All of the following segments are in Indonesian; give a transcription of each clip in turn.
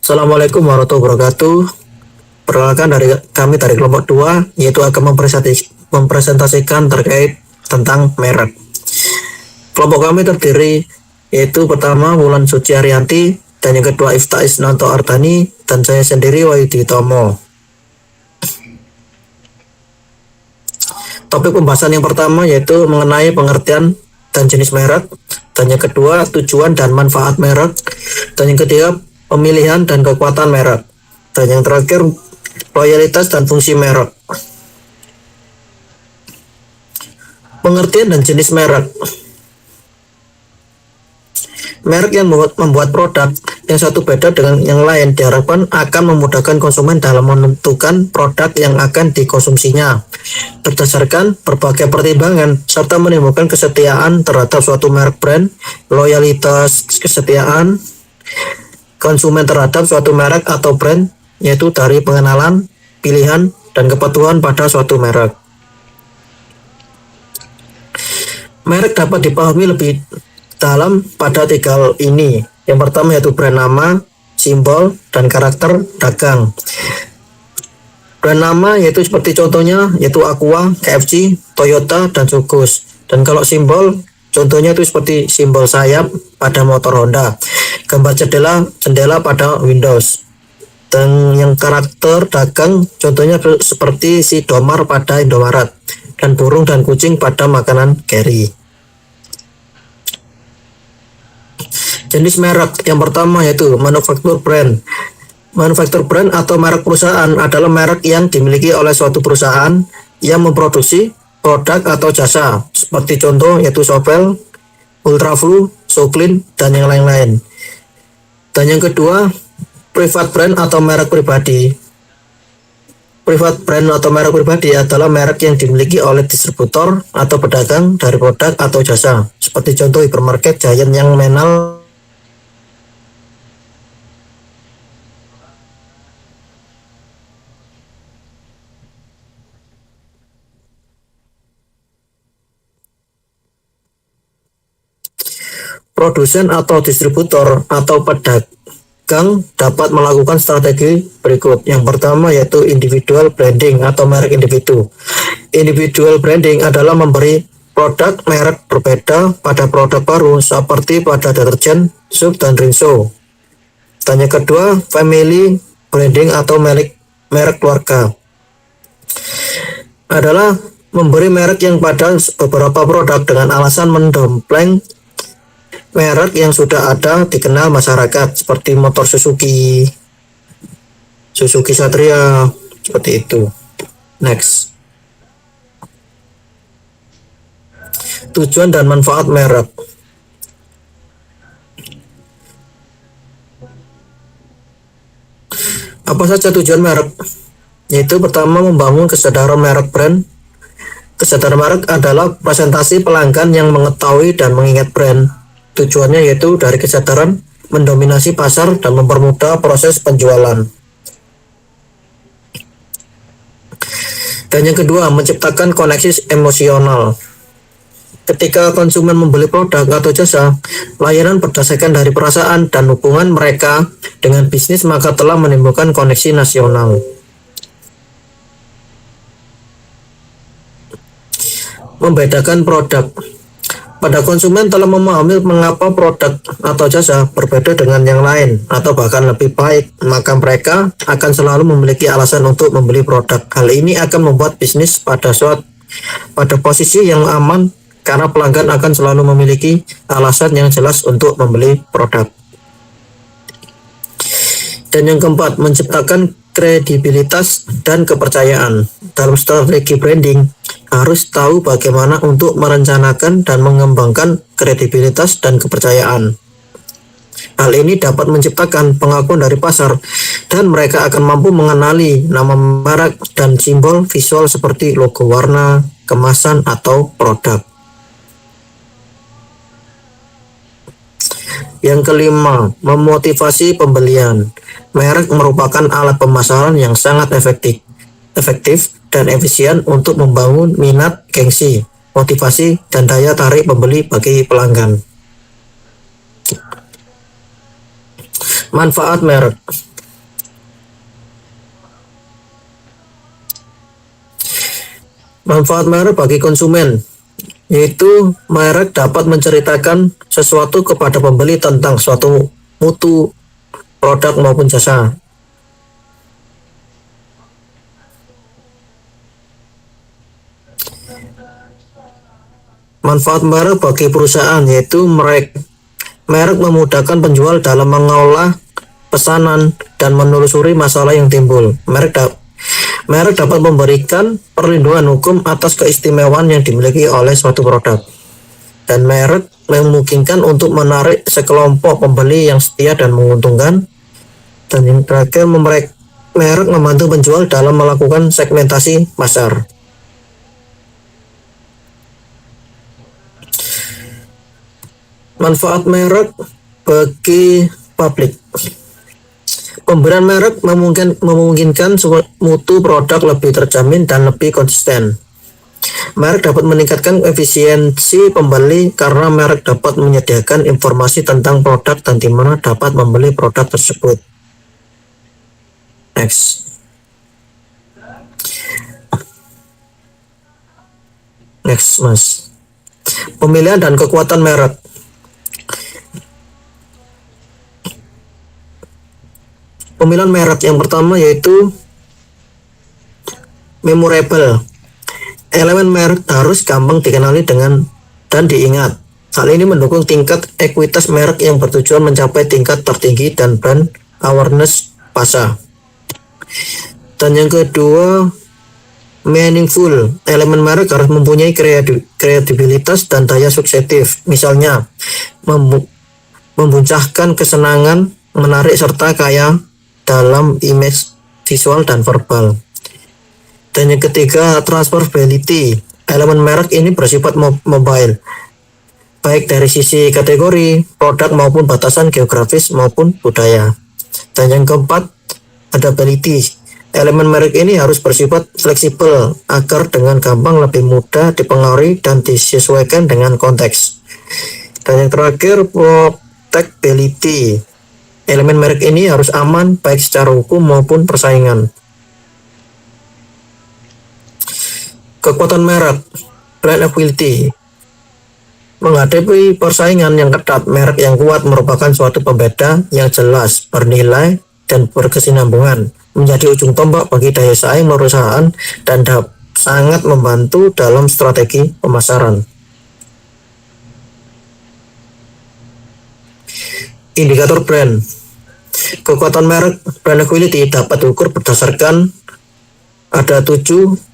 Assalamualaikum warahmatullahi wabarakatuh. Perkenalkan kami dari kelompok 2, yaitu akan mempresentasikan terkait tentang merek. Kelompok kami terdiri yaitu pertama Wulan Suci Arianti, dan yang kedua Ifta Isnanto Ardani, dan saya sendiri Wahyudi Tomo. Topik pembahasan yang pertama yaitu mengenai pengertian dan jenis merek, dan yang kedua tujuan dan manfaat merek, dan yang ketiga pemilihan dan kekuatan merek, dan yang terakhir loyalitas dan fungsi merek. Pengertian dan jenis merek. Merek yang membuat produk yang satu beda dengan yang lain diharapkan akan memudahkan konsumen dalam menentukan produk yang akan dikonsumsinya berdasarkan berbagai pertimbangan, serta menimbulkan kesetiaan terhadap suatu merek brand, loyalitas kesetiaan konsumen terhadap suatu merek atau brand, yaitu dari pengenalan, pilihan, dan kepatuhan pada suatu merek. Merek dapat dipahami lebih dalam pada 3 hal ini. Yang pertama yaitu brand nama, simbol, dan karakter dagang. Brand nama yaitu seperti contohnya yaitu Aqua, KFC, Toyota, dan Sugus. Dan kalau simbol contohnya itu seperti simbol sayap pada motor Honda, gambar jendela pada Windows. Dan yang karakter dagang contohnya seperti si Domar pada Indomaret, dan burung dan kucing pada makanan Gary. Jenis merek yang pertama yaitu manufaktur brand. Manufaktur brand atau merek perusahaan adalah merek yang dimiliki oleh suatu perusahaan yang memproduksi produk atau jasa, seperti contoh yaitu Sobel, Ultraflu, Soklin, dan yang lain-lain. Dan yang kedua, private brand atau merek pribadi. Private brand atau merek pribadi adalah merek yang dimiliki oleh distributor atau pedagang dari produk atau jasa, seperti contoh hipermarket Giant yang menal. Produsen atau distributor atau pedagang dapat melakukan strategi berikut. Yang pertama yaitu individual branding atau merek individu. Individual branding adalah memberi produk merek berbeda pada produk baru, seperti pada deterjen, sup, dan rinso. Dan yang kedua, family branding atau merek keluarga adalah memberi merek yang pada beberapa produk dengan alasan mendompleng merek yang sudah ada dikenal masyarakat, seperti motor Suzuki Satria, seperti itu. Next, tujuan dan manfaat merek. Apa saja tujuan merek? Yaitu pertama, membangun kesadaran merek brand. Kesadaran merek adalah presentasi pelanggan yang mengetahui dan mengingat brand. Tujuannya yaitu dari kesadaran mendominasi pasar dan mempermudah proses penjualan. Dan yang kedua, menciptakan koneksi emosional. Ketika konsumen membeli produk atau jasa, layanan berdasarkan dari perasaan dan hubungan mereka dengan bisnis, maka telah menimbulkan koneksi nasional. Membedakan produk. Pada konsumen telah memahami mengapa produk atau jasa berbeda dengan yang lain atau bahkan lebih baik, maka mereka akan selalu memiliki alasan untuk membeli produk. Hal ini akan membuat bisnis pada posisi yang aman, karena pelanggan akan selalu memiliki alasan yang jelas untuk membeli produk. Dan yang keempat, menciptakan kredibilitas dan kepercayaan. Dalam strategi branding, harus tahu bagaimana untuk merencanakan dan mengembangkan kredibilitas dan kepercayaan. Hal ini dapat menciptakan pengakuan dari pasar, dan mereka akan mampu mengenali nama merek dan simbol visual seperti logo, warna, kemasan, atau produk. Yang kelima, memotivasi pembelian. Merek merupakan alat pemasaran yang sangat efektif dan efisien untuk membangun minat, gengsi, motivasi, dan daya tarik pembeli bagi pelanggan. Manfaat merek. Manfaat merek bagi konsumen, yaitu merek dapat menceritakan sesuatu kepada pembeli tentang suatu mutu, produk maupun jasa. Manfaat merek bagi perusahaan, yaitu merek memudahkan penjual dalam mengolah pesanan dan menelusuri masalah yang timbul. Merek dapat memberikan perlindungan hukum atas keistimewaan yang dimiliki oleh suatu produk. Dan merek memungkinkan untuk menarik sekelompok pembeli yang setia dan menguntungkan. Dan yang terakhir, merek membantu penjual dalam melakukan segmentasi pasar. Manfaat merek bagi publik. Pemberian merek memungkinkan mutu produk lebih terjamin dan lebih konsisten. Merek dapat meningkatkan efisiensi pembeli karena merek dapat menyediakan informasi tentang produk dan di mana dapat membeli produk tersebut. Next, Mas. Pemilihan dan kekuatan merek. Pemilihan merek yang pertama yaitu memorable. Elemen merek harus gampang dikenali dan diingat. Hal ini mendukung tingkat ekuitas merek yang bertujuan mencapai tingkat tertinggi dan brand awareness pasar. Dan yang kedua, meaningful. Elemen merek harus mempunyai kredibilitas dan daya suksetif. Misalnya, membuncahkan kesenangan, menarik serta kaya dalam image visual dan verbal. Dan yang ketiga, transferability. Elemen merek ini bersifat mobile, baik dari sisi kategori, produk maupun batasan geografis maupun budaya. Dan yang keempat, adaptability. Elemen merek ini harus bersifat fleksibel agar dengan gampang lebih mudah dipengaruhi dan disesuaikan dengan konteks. Dan yang terakhir, protectability. Elemen merek ini harus aman baik secara hukum maupun persaingan. Kekuatan merek, brand equity. Menghadapi persaingan yang ketat, merek yang kuat merupakan suatu pembeda yang jelas, bernilai, dan berkesinambungan, menjadi ujung tombak bagi daya saing perusahaan dan sangat membantu dalam strategi pemasaran. Indikator brand. Kekuatan merek brand equity dapat diukur berdasarkan ada 7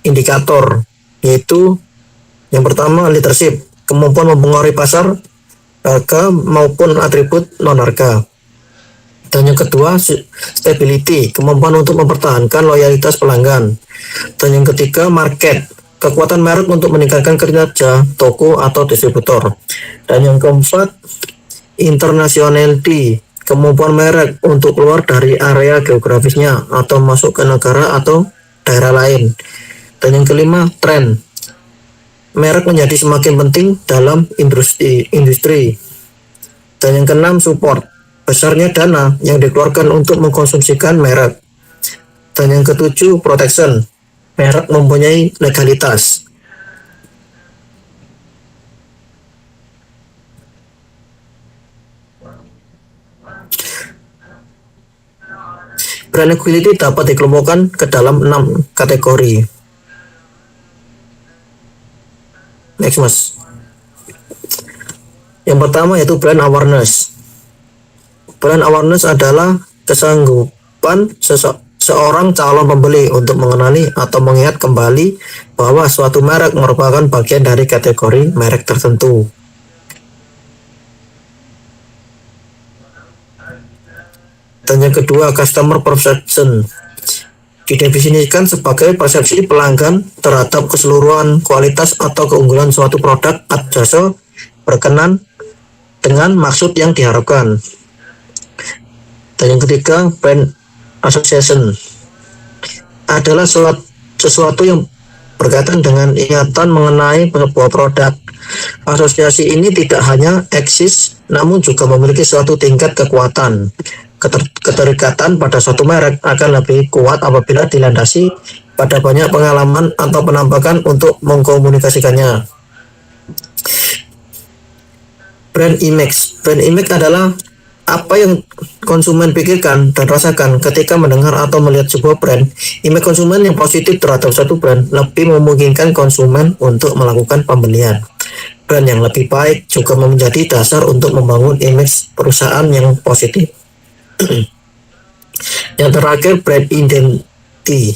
indikator, yaitu yang pertama leadership, kemampuan mempengaruhi pasar, harga maupun atribut non-harga. Dan yang kedua, stability, kemampuan untuk mempertahankan loyalitas pelanggan. Dan yang ketiga, market, kekuatan merek untuk meningkatkan kinerja toko atau distributor. Dan yang keempat, internationality, kemampuan merek untuk keluar dari area geografisnya atau masuk ke negara atau daerah lain. Dan yang kelima, trend, merek menjadi semakin penting dalam industri. Dan yang keenam, support, besarnya dana yang dikeluarkan untuk mengkonsumsikan merek. Dan yang ketujuh, protection, merek mempunyai legalitas. Brand equity dapat dikelompokkan ke dalam 6 kategori. Next, Mas. Yang pertama yaitu brand awareness. Brand awareness adalah kesanggupan seorang calon pembeli untuk mengenali atau mengingat kembali bahwa suatu merek merupakan bagian dari kategori merek tertentu. Dan yang kedua, customer perception, didefinisikan sebagai persepsi pelanggan terhadap keseluruhan kualitas atau keunggulan suatu produk atau jasa berkenan dengan maksud yang diharapkan. Dan yang ketiga, brand association, adalah sesuatu yang berkaitan dengan ingatan mengenai sebuah produk. Asosiasi ini tidak hanya eksis, namun juga memiliki suatu tingkat kekuatan. Keterikatan pada suatu merek akan lebih kuat apabila dilandasi pada banyak pengalaman atau penampakan untuk mengkomunikasikannya. Brand image. Brand image adalah apa yang konsumen pikirkan dan rasakan ketika mendengar atau melihat sebuah brand. Image konsumen yang positif terhadap satu brand lebih memungkinkan konsumen untuk melakukan pembelian. Brand yang lebih baik juga menjadi dasar untuk membangun image perusahaan yang positif. Yang terakhir, brand identity.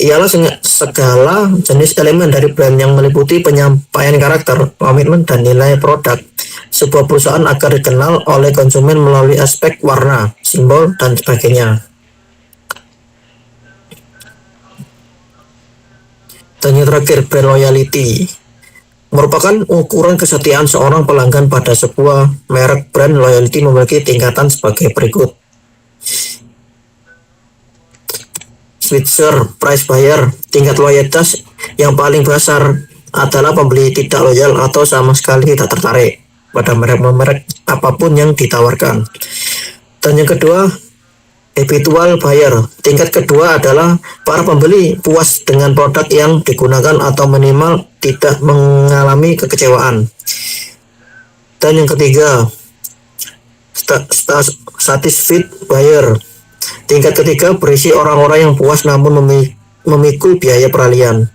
Ialah segala jenis elemen dari brand yang meliputi penyampaian karakter, komitmen, dan nilai produk sebuah perusahaan agar dikenal oleh konsumen melalui aspek warna, simbol, dan sebagainya. Dan yang terakhir, brand loyalty merupakan ukuran kesetiaan seorang pelanggan pada sebuah merek. Brand loyalty memiliki tingkatan sebagai berikut. Switcher price buyer, tingkat loyalitas yang paling besar adalah pembeli tidak loyal atau sama sekali tidak tertarik pada merek-merek apapun yang ditawarkan. Dan yang kedua, habitual buyer, tingkat kedua adalah para pembeli puas dengan produk yang digunakan atau minimal tidak mengalami kekecewaan. Dan yang ketiga, satisfied buyer, tingkat ketiga berisi orang-orang yang puas namun memikul biaya peralihan.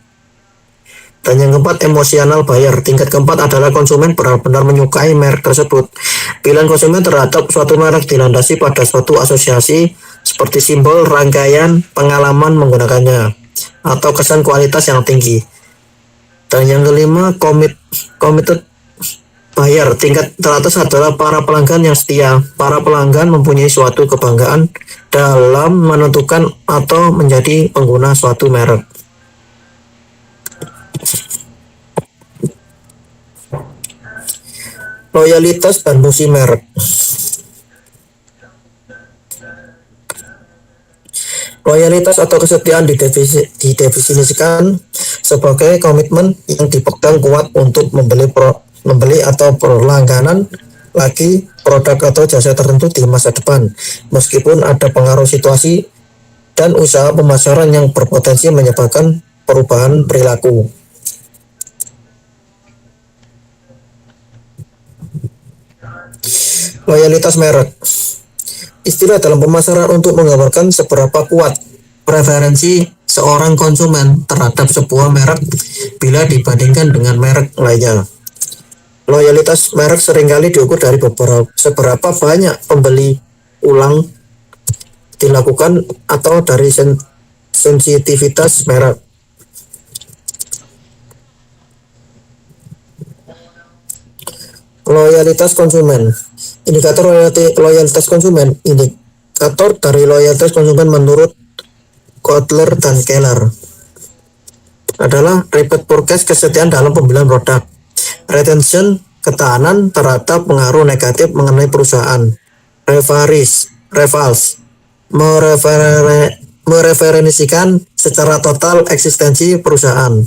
Dan yang keempat, emosional buyer, tingkat keempat adalah konsumen benar-benar menyukai merek tersebut. Pilihan konsumen terhadap suatu merek dilandasi pada suatu asosiasi seperti simbol, rangkaian, pengalaman menggunakannya, atau kesan kualitas yang tinggi. Dan yang kelima, committed buyer, tingkat teratas adalah para pelanggan yang setia. Para pelanggan mempunyai suatu kebanggaan dalam menentukan atau menjadi pengguna suatu merek. Loyalitas dan fungsi merek. Loyalitas atau kesetiaan didefinisikan sebagai komitmen yang dipegang kuat untuk membeli atau berlangganan lagi produk atau jasa tertentu di masa depan, meskipun ada pengaruh situasi dan usaha pemasaran yang berpotensi menyebabkan perubahan perilaku. Loyalitas merek, istilah dalam pemasaran untuk menggambarkan seberapa kuat preferensi seorang konsumen terhadap sebuah merek bila dibandingkan dengan merek lainnya. Loyalitas merek seringkali diukur dari seberapa banyak pembeli ulang dilakukan atau dari sensitivitas merek. Loyalitas konsumen. Indikator loyalitas konsumen. Indikator dari loyalitas konsumen menurut Kotler dan Keller adalah repeat purchase, kesetiaan dalam pembelian produk, retention, ketahanan terhadap pengaruh negatif mengenai perusahaan, revals, mereferensikan secara total eksistensi perusahaan.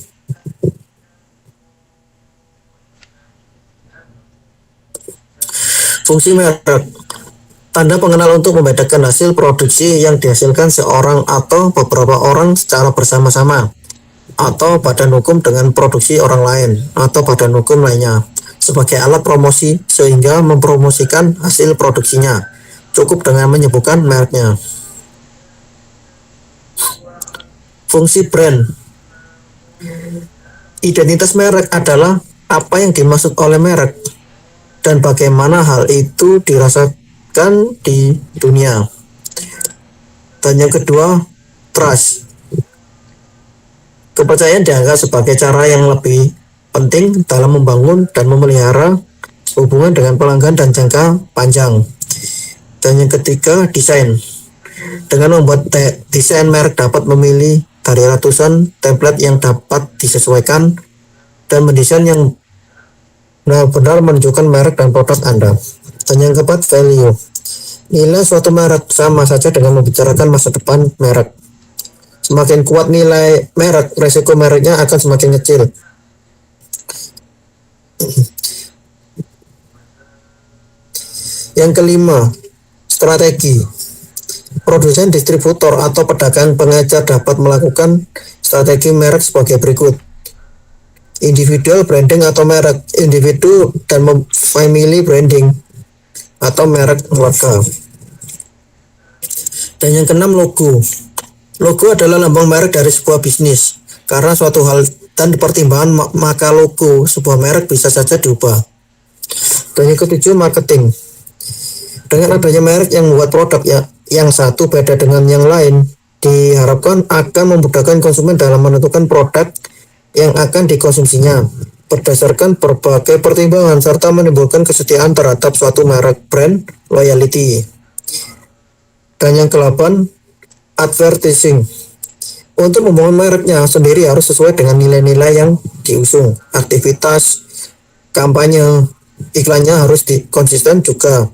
Fungsi merek, tanda pengenal untuk membedakan hasil produksi yang dihasilkan seorang atau beberapa orang secara bersama-sama, atau badan hukum dengan produksi orang lain atau badan hukum lainnya sebagai alat promosi sehingga mempromosikan hasil produksinya. Cukup dengan menyebutkan mereknya. Fungsi brand, identitas merek adalah apa yang dimaksud oleh merek dan bagaimana hal itu dirasakan di dunia. Dan yang kedua, trust. Kepercayaan dianggap sebagai cara yang lebih penting dalam membangun dan memelihara hubungan dengan pelanggan dan jangka panjang. Dan yang ketiga, desain. Dengan membuat desain, merek dapat memilih dari ratusan template yang dapat disesuaikan dan mendesain yang benar-benar menunjukkan merek dan produk Anda. Dan yang keempat, value. Nilai suatu merek sama saja dengan membicarakan masa depan merek. Semakin kuat nilai merek, resiko mereknya akan semakin kecil. Yang kelima, strategi. Produsen, distributor, atau pedagang pengecer dapat melakukan strategi merek sebagai berikut. Individual branding atau merek, individu dan family branding atau merek keluarga. Dan yang keenam, logo. Logo adalah lambang merek dari sebuah bisnis. Karena suatu hal dan pertimbangan maka logo sebuah merek bisa saja diubah. Dan yang ketujuh, marketing. Dengan adanya merek yang membuat produk yang satu beda dengan yang lain, diharapkan akan memudahkan konsumen dalam menentukan produk yang akan dikonsumsinya berdasarkan berbagai pertimbangan serta menimbulkan kesetiaan terhadap suatu merek, brand loyalty. Dan yang ke-8, advertising. Untuk membangun mereknya sendiri harus sesuai dengan nilai-nilai yang diusung. Aktivitas kampanye iklannya harus konsisten juga.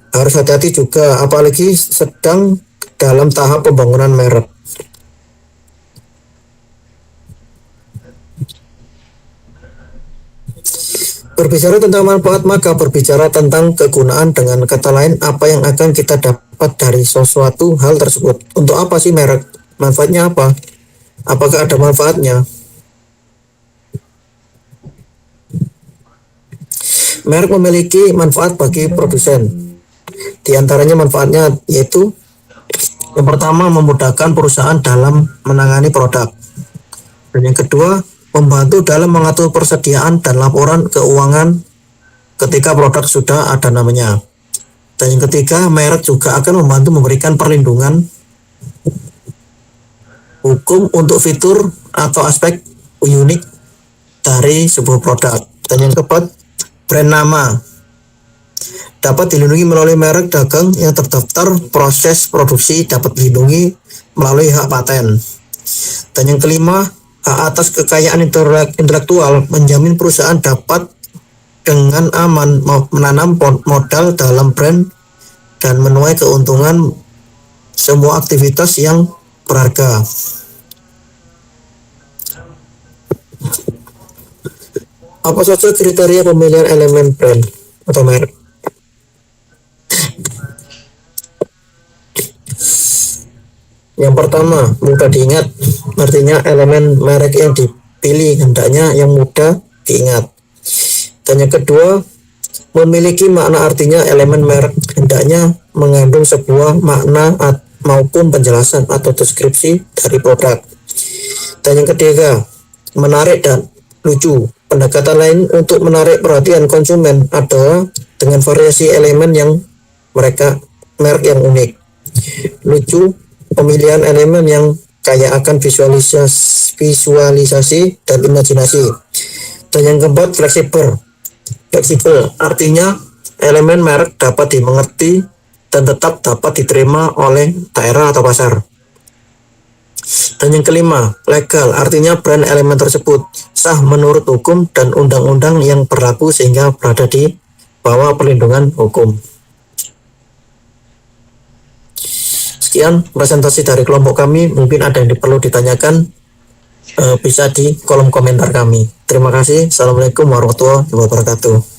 Harus hati-hati juga, apalagi sedang dalam tahap pembangunan merek. Berbicara tentang manfaat, maka berbicara tentang kegunaan. Dengan kata lain, apa yang akan kita dapat dari sesuatu hal tersebut. Untuk apa sih merek? Manfaatnya apa? Apakah ada manfaatnya? Merek memiliki manfaat bagi produsen. Di antaranya manfaatnya yaitu yang pertama, memudahkan perusahaan dalam menangani produk. Dan yang kedua, membantu dalam mengatur persediaan dan laporan keuangan ketika produk sudah ada namanya. Dan yang ketiga, merek juga akan membantu memberikan perlindungan hukum untuk fitur atau aspek unik dari sebuah produk. Dan yang keempat, brand nama dapat dilindungi melalui merek dagang yang terdaftar. Proses produksi dapat dilindungi melalui hak paten. Dan yang kelima, hak atas kekayaan intelektual menjamin perusahaan dapat dengan aman menanam modal dalam brand dan menuai keuntungan semua aktivitas yang berharga. Apa saja kriteria pemilihan elemen brand atau merek? Yang pertama, mudah diingat. Artinya elemen merek yang dipilih hendaknya yang mudah diingat. Dan yang kedua, memiliki makna. Artinya elemen merek hendaknya mengandung sebuah makna maupun penjelasan atau deskripsi dari produk. Dan yang ketiga, menarik dan lucu. Pendekatan lain untuk menarik perhatian konsumen adalah dengan variasi elemen yang merek yang unik. Lucu, pemilihan elemen yang kaya akan visualisasi dan imajinasi. Dan yang keempat, fleksibel. Artinya elemen merek dapat dimengerti dan tetap dapat diterima oleh daerah atau pasar. Dan yang kelima, legal. Artinya brand elemen tersebut sah menurut hukum dan undang-undang yang berlaku sehingga berada di bawah perlindungan hukum. Sekian presentasi dari kelompok kami. Mungkin ada yang perlu ditanyakan, bisa di kolom komentar kami. Terima kasih. Assalamualaikum warahmatullahi wabarakatuh.